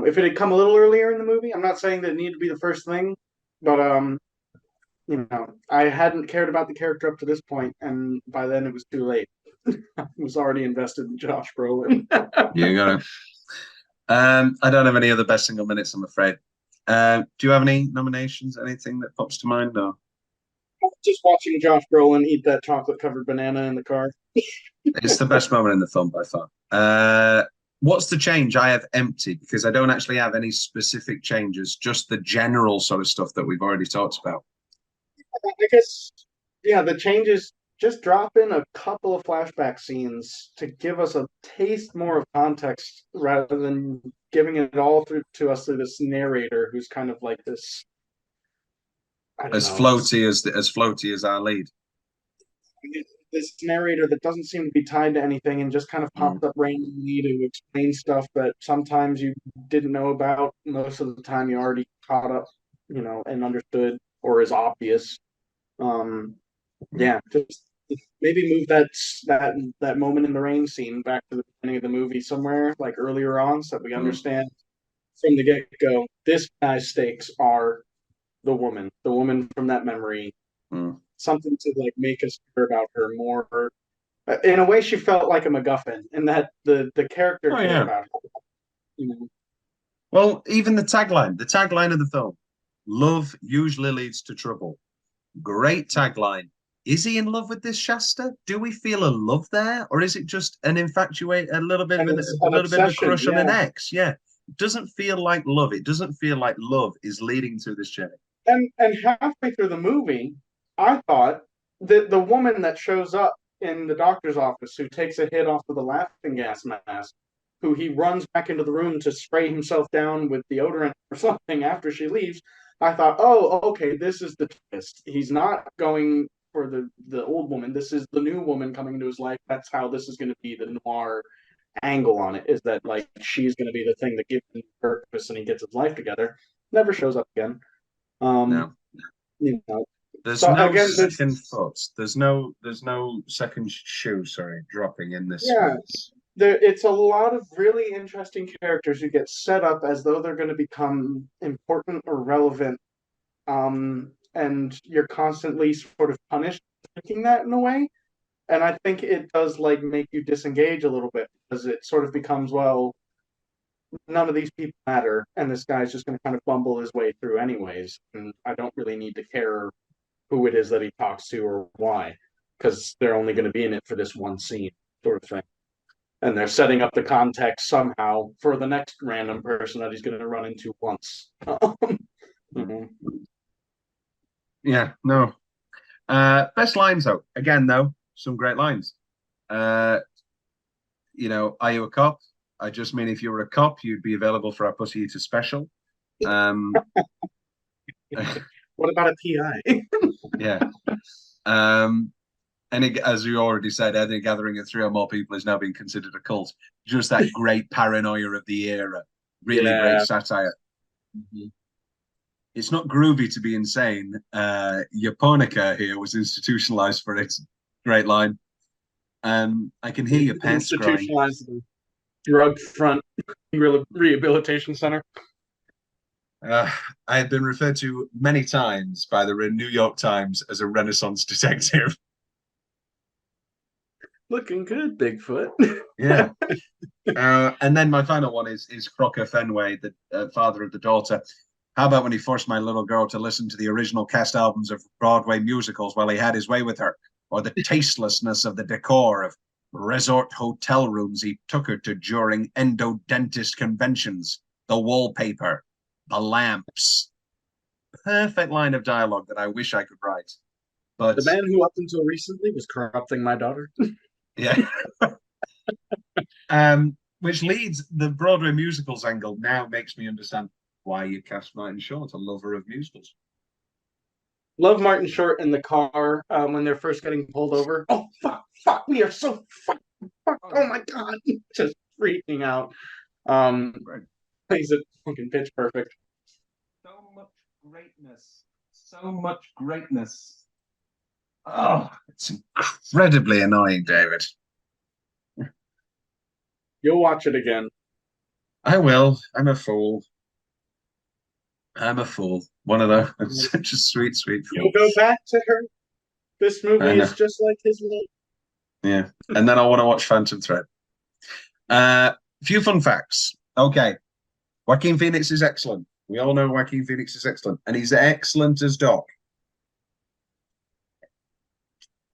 If it had come a little earlier in the movie, I'm not saying that it needed to be the first thing, but I hadn't cared about the character up to this point, and by then it was too late. I was already invested in Josh Brolin. You got it. I don't have any other best single minutes, I'm afraid. Do you have any nominations? Anything that pops to mind? No. Just watching Josh Brolin eat that chocolate-covered banana in the car. It's the best moment in the film by far. What's the change? I have empty because I don't actually have any specific changes, just the general sort of stuff that we've already talked about. I guess, yeah, the changes, just drop in a couple of flashback scenes to give us a taste more of context rather than giving it all to us through this narrator who's kind of like this. Floaty as our lead. This narrator that doesn't seem to be tied to anything and just kind of pops up randomly to explain stuff that sometimes you didn't know about. Most of the time you already caught up, and understood or is obvious. Just maybe move that moment in the rain scene back to the beginning of the movie somewhere, like earlier on, so that we understand from the get-go, this guy's stakes are the woman from that memory. Something to like make us care about her more. In a way, she felt like a MacGuffin, in that the character cared about her. Well, even the tagline of the film, "Love usually leads to trouble." Great tagline. Is he in love with this Shasta? Do we feel a love there, or is it just a little bit of a crush on an ex? Yeah, it doesn't feel like love. It doesn't feel like love is leading through this journey. And halfway through the movie, I thought that the woman that shows up in the doctor's office, who takes a hit off of the laughing gas mask, who he runs back into the room to spray himself down with deodorant or something after she leaves, I thought, oh, okay, this is the twist. He's not going for the old woman. This is the new woman coming into his life. That's how this is going to be the noir angle on it, is that like she's going to be the thing that gives him purpose and he gets his life together. Never shows up again. No. There's no second thoughts. There's no second shoe, dropping in this. Yeah. It's a lot of really interesting characters who get set up as though they're going to become important or relevant, and you're constantly sort of punished for thinking that in a way. And I think it does like make you disengage a little bit, because it sort of becomes, well, none of these people matter, and this guy's just going to kind of bumble his way through anyways, and I don't really need to care who it is that he talks to or why, because they're only going to be in it for this one scene, sort of thing. And they're setting up the context somehow for the next random person that he's going to run into once. Yeah, no. Best lines, though. Again, though, some great lines. Are you a cop? I just mean if you were a cop, you'd be available for our Pussy Eater special. What about a PI? Yeah. And as you already said, any gathering of 3 or more people is now being considered a cult. Just that great paranoia of the era. Really great satire. Mm-hmm. It's not groovy to be insane. Japonica here was institutionalized for its great line. I can hear your pants growing. Institutionalized the drug front rehabilitation center. I have been referred to many times by the New York Times as a Renaissance detective. Looking good, Bigfoot. Yeah. And then my final one is Crocker Fenway, the father of the daughter. How about when he forced my little girl to listen to the original cast albums of Broadway musicals while he had his way with her, or the tastelessness of the decor of resort hotel rooms he took her to during endo-dentist conventions, the wallpaper, the lamps. Perfect line of dialogue that I wish I could write. But the man who up until recently was corrupting my daughter. Yeah. Which leads the Broadway musicals angle now makes me understand why you cast Martin Short, a lover of musicals. Love Martin Short in the car when they're first getting pulled over. Oh, fuck, we are so fuck, oh my God. Just freaking out. Right. Plays it fucking pitch perfect. So much greatness. So much greatness. Oh, it's incredibly annoying, David. You'll watch it again. I will. I'm a fool. I'm a fool. One of those. Such a sweet, sweet fool. You'll go back to her. This movie is just like his love. Yeah. And then I want to watch Phantom Thread. Few fun facts. Okay. Joaquin Phoenix is excellent. We all know Joaquin Phoenix is excellent. And he's excellent as Doc.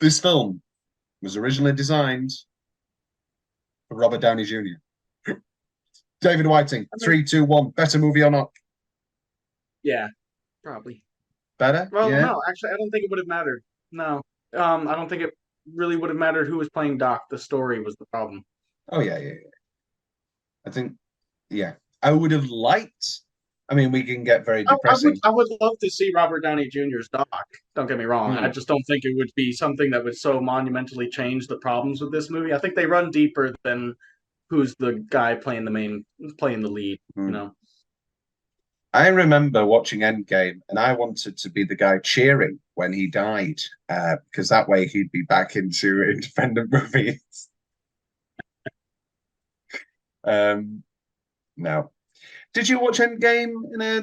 This film was originally designed for Robert Downey Jr. David Whiting, 3, 2, 1. Better movie or not? Yeah, probably. Better? Well, yeah. No, actually, I don't think it would have mattered. No. I don't think it really would have mattered who was playing Doc. The story was the problem. Oh, yeah. I think, yeah. I would have liked... I mean, we can get very depressing. I would love to see Robert Downey Jr.'s Doc. Don't get me wrong. I just don't think it would be something that would so monumentally change the problems with this movie. I think they run deeper than who's the guy playing the lead, you know. I remember watching Endgame, and I wanted to be the guy cheering when he died, because that way he'd be back into independent movies. No. Did you watch Endgame in a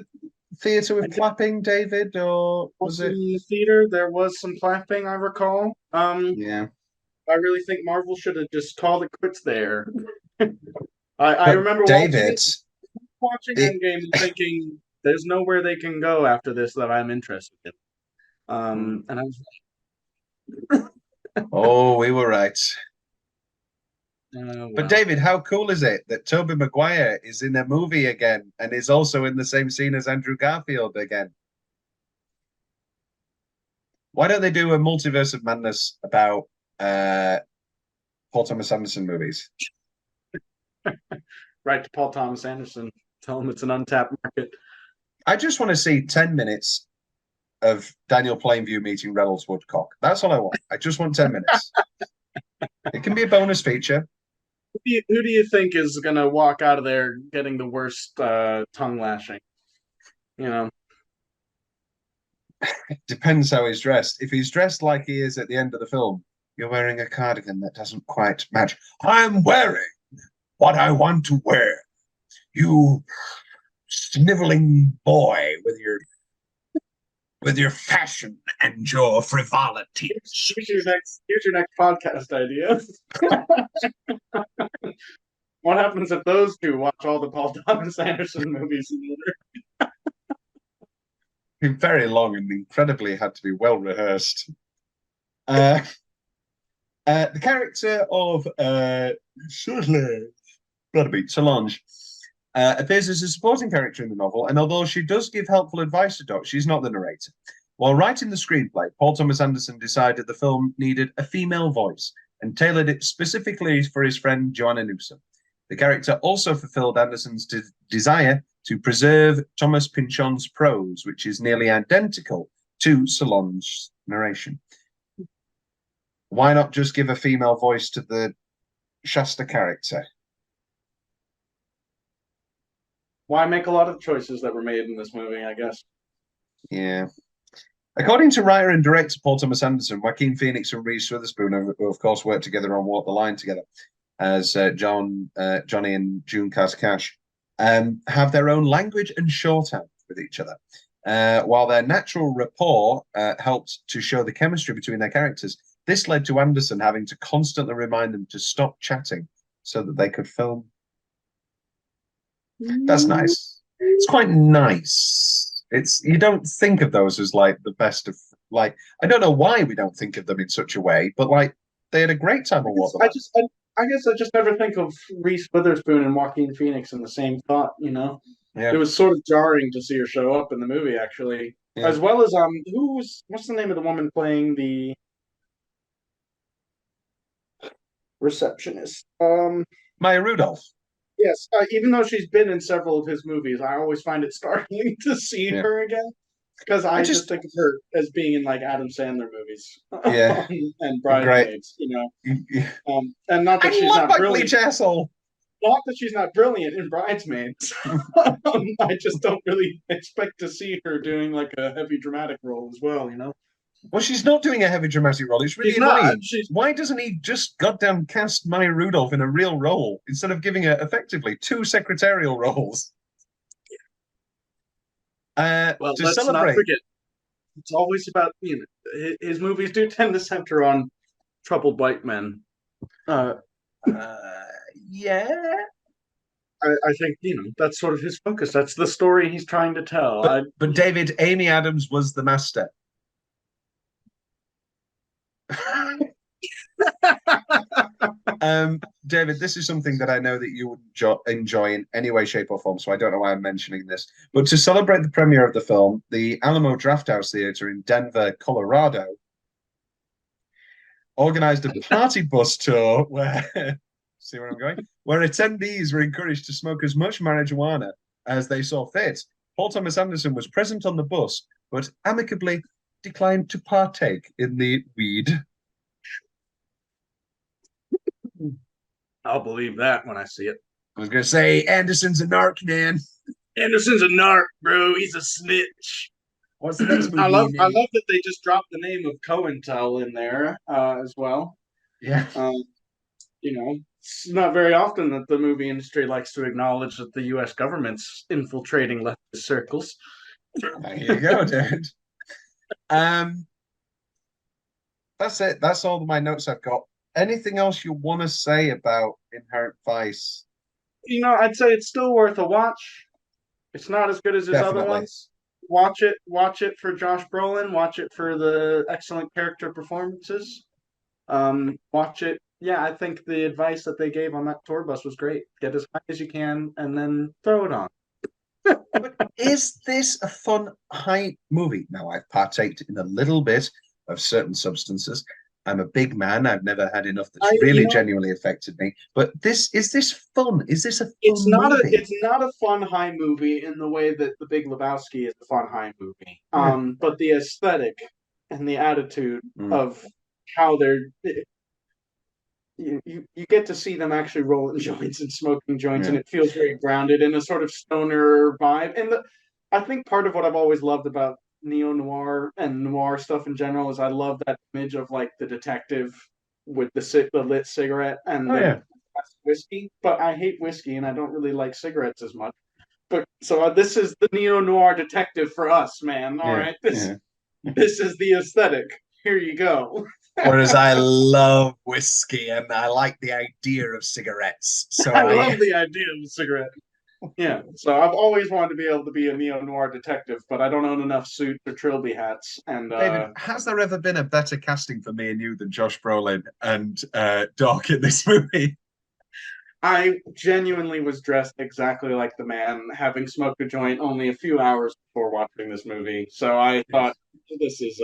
theater with clapping, David, or was it in the theater? There was some clapping, I recall. Yeah. I really think Marvel should have just called it quits there. I remember David, watching Endgame and thinking, "There's nowhere they can go after this that I'm interested in." And I was like, "Oh, we were right." well. But David, how cool is it that Tobey Maguire is in a movie again and is also in the same scene as Andrew Garfield again? Why don't they do a Multiverse of Madness about Paul Thomas Anderson movies? Right to Paul Thomas Anderson. Tell him it's an untapped market. I just want to see 10 minutes of Daniel Plainview meeting Reynolds Woodcock. That's all I want. I just want 10 minutes. It can be a bonus feature. Who do you think is going to walk out of there getting the worst tongue lashing? You know? It depends how he's dressed. If he's dressed like he is at the end of the film, you're wearing a cardigan that doesn't quite match. I'm wearing what I want to wear. You sniveling boy with your fashion and your frivolity. Here's your next podcast idea. What happens if those two watch all the Paul Thomas Anderson movies in order? Very long and incredibly had to be well rehearsed. The character of Solange appears as a supporting character in the novel, and although she does give helpful advice to Doc, she's not the narrator. While writing the screenplay, Paul Thomas Anderson decided the film needed a female voice and tailored it specifically for his friend Joanna Newsom. The character also fulfilled Anderson's desire to preserve Thomas Pynchon's prose, which is nearly identical to Solange's narration. Why not just give a female voice to the Shasta character? Why make a lot of choices that were made in this movie, I guess. Yeah. According to writer and director Paul Thomas Anderson, Joaquin Phoenix and Reese Witherspoon, who of course worked together on Walk the Line together as Johnny and June Cash, have their own language and shorthand with each other. While their natural rapport helped to show the chemistry between their characters, this led to Anderson having to constantly remind them to stop chatting so that they could film. That's nice. It's quite nice. You don't think of those as like the best of, like, I don't know why we don't think of them in such a way, but like they had a great time on What the Line. I guess I just never think of Reese Witherspoon and Joaquin Phoenix in the same thought, you know? Yeah. It was sort of jarring to see her show up in the movie, actually. Yeah. As well as what's the name of the woman playing the receptionist? Maya Rudolph. Yes, even though she's been in several of his movies, I always find it startling to see her again. Because I just think of her as being in like Adam Sandler movies, and Bridesmaids, you know, and not that she's not brilliant. Asshole. Not that she's not brilliant in Bridesmaids. I just don't really expect to see her doing like a heavy dramatic role as well, you know. Well, she's not doing a heavy dramatic role. It's really annoying. Why doesn't he just goddamn cast Maya Rudolph in a real role instead of giving her effectively 2 secretarial roles? Well, let's not forget. It's always about, you know, his movies do tend to center on troubled white men. Yeah. I think, you know, that's sort of his focus. That's the story he's trying to tell. But David, Amy Adams was the master. David, this is something that I know that you would enjoy in any way, shape, or form, so I don't know why I'm mentioning this. But to celebrate the premiere of the film, the Alamo Drafthouse Theater in Denver, Colorado, organized a party bus tour where, see where I'm going? Where attendees were encouraged to smoke as much marijuana as they saw fit. Paul Thomas Anderson was present on the bus, but amicably declined to partake in the weed. I'll believe that when I see it. I was going to say, Anderson's a narc, man. Anderson's a narc, bro. He's a snitch. What's the next movie? I love that they just dropped the name of COINTEL in there as well. Yeah. You know, it's not very often that the movie industry likes to acknowledge that the U.S. government's infiltrating leftist circles. There you go, dude. That's it. That's all my notes I've got. Anything else you want to say about Inherent Vice? You know, I'd say it's still worth a watch. It's not as good as his other ones. Watch it for Josh Brolin. Watch it for the excellent character performances. Watch it. Yeah, I think the advice that they gave on that tour bus was great. Get as high as you can and then throw it on. But is this a fun high movie? Now, I've partaked in a little bit of certain substances. I'm a big man. I've never had enough that's really genuinely affected me. But is this fun? Is this a fun movie? It's not a fun high movie in the way that The Big Lebowski is a fun high movie. But the aesthetic and the attitude of how they're you get to see them actually rolling joints and smoking joints, and it feels very grounded in a sort of stoner vibe. And I think part of what I've always loved about neo-noir and noir stuff in general is I love that image of like the detective with the lit cigarette and whiskey, but I hate whiskey and I don't really like cigarettes as much. But so this is the neo-noir detective for us, man. All right, this is the aesthetic. Here you go. Whereas I love whiskey and I like the idea of cigarettes. So I love the idea of a cigarette. Yeah, so I've always wanted to be able to be a neo-noir detective, but I don't own enough suits or trilby hats. And David, has there ever been a better casting for me and you than Josh Brolin and Doc in this movie? I genuinely was dressed exactly like the man, having smoked a joint only a few hours before watching this movie. So I thought, this is...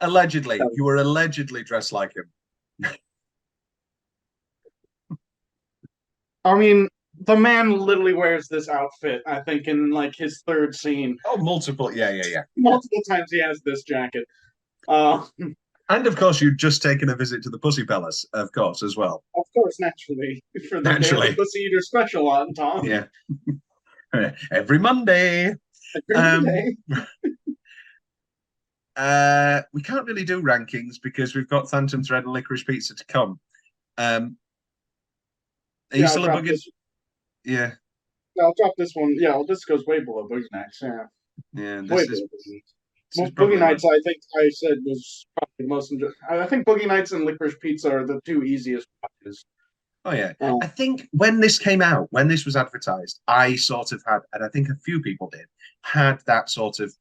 Allegedly. You were allegedly dressed like him. I mean, the man literally wears this outfit, I think, in like his third scene. Oh, multiple. Yeah. Multiple times he has this jacket. Uh, And of course, you've just taken a visit to the Pussy Palace, of course, as well. of course, naturally. For the Naturally. Daily Pussy Eater special on Tom. Yeah. Every Monday. Every day. We can't really do rankings because we've got Phantom Thread and Licorice Pizza to come. Are you still a I'll drop Boogie? this- Yeah. I'll drop this one. Yeah, well, this goes way below Boogie Nights. Yeah, Yeah. way This is, below Boogie Nights. this Well, is probably Boogie Nights, I think I said was probably the most. I think Boogie Nights and Licorice Pizza are the two easiest watches. Oh yeah. Um, I think when this came out, when this was advertised, I sort of had, and I think a few people did, had that sort of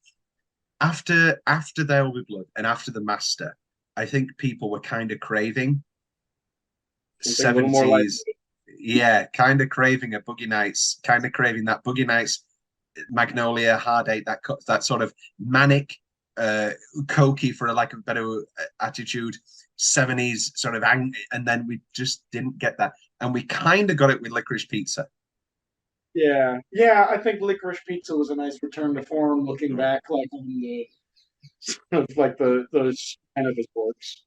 after There Will Be Blood and after The Master, I think people were kind of craving something a little more like 70s. Yeah, kind of craving a Boogie Nights, kind of craving that Boogie Nights, Magnolia, Hard Eight, that sort of manic, cokey, for a lack of a better attitude, 70s sort of and then we just didn't get that. And we kind of got it with Licorice Pizza. Yeah, I think Licorice Pizza was a nice return to form. Looking back, like on the sort of like the kind of his works.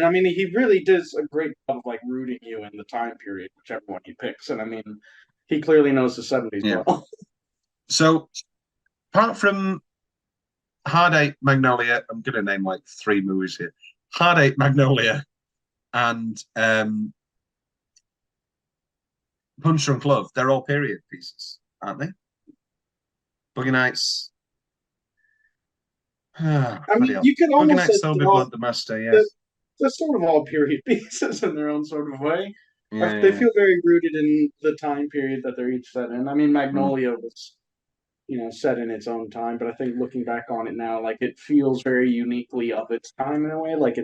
I mean, he really does a great job of like rooting you in the time period, whichever one he picks. And I mean, he clearly knows the 70s well. So, apart from Hard Eight, Magnolia, I'm going to name like 3 movies here. Hard Eight, Magnolia, and Punch Drunk Love. They're all period pieces, aren't they? Boogie Nights. I mean, you can Boogie almost Nights, say Still Be Blood, The Master, yeah. they're sort of all period pieces in their own sort of way. Yeah, They feel very rooted in the time period that they're each set in. I mean, Magnolia was, set in its own time, but I think looking back on it now, like it feels very uniquely of its time in a way. Like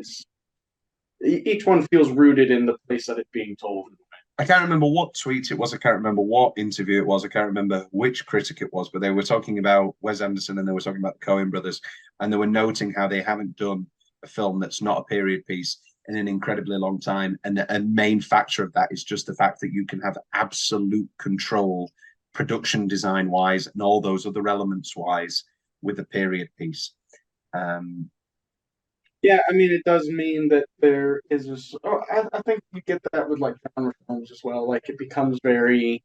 each one feels rooted in the place that it's being told. I can't remember what tweet it was. I can't remember what interview it was. I can't remember which critic it was, but they were talking about Wes Anderson and they were talking about the Coen brothers, and they were noting how they haven't done a film that's not a period piece in an incredibly long time. And a main factor of that is just the fact that you can have absolute control, production design wise, and all those other elements wise with a period piece. Yeah, I mean, it does mean that there is this. Oh, I think you get that with like genre films as well. Like it becomes very,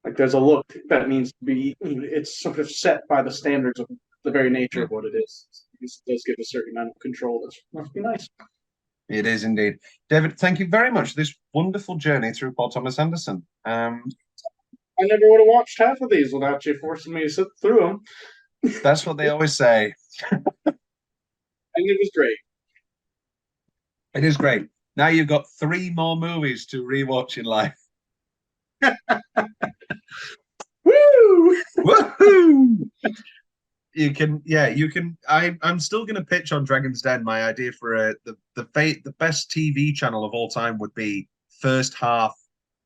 like there's a look that needs to be. It's sort of set by the standards of the very nature of what it is. It does give a certain amount of control. That must be nice. It is indeed. David, thank you very much for this wonderful journey through Paul Thomas Anderson. I never would have watched half of these without you forcing me to sit through them. That's what they always say. And it was great. It is great. Now you've got 3 more movies to rewatch in life. Woo! Woohoo! You can. I'm still going to pitch on Dragon's Den. My idea for the best TV channel of all time would be first half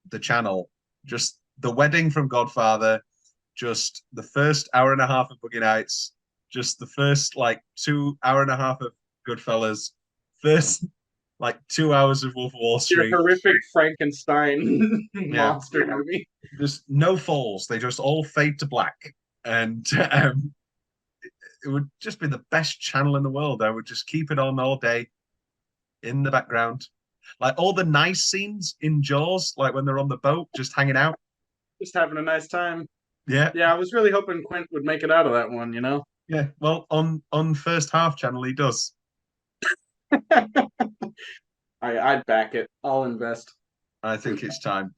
the channel, just The Wedding from Godfather, just the first hour and a half of Boogie Nights, just the first like 2 hour and a half of Goodfellas, first like 2 hours of Wolf of Wall Street. Your horrific Frankenstein monster movie. Just no falls; they just all fade to black, and it would just be the best channel in the world. I would just keep it on all day in the background, like all the nice scenes in Jaws, like when they're on the boat just hanging out, just having a nice time. Yeah, I was really hoping Quint would make it out of that one. Yeah, well, on first half channel he does. I'd back it. I'll invest. I think it's time.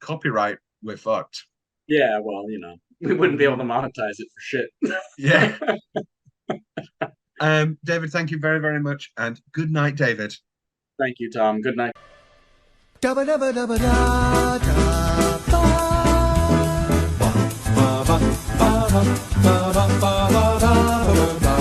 Copyright, we're fucked. Yeah, well, we wouldn't be able to monetize it for shit. Yeah. David, thank you very, very much, and good night, David. Thank you, Tom. Good night. Ba ba ba ba ba ba ba ba ba ba ba ba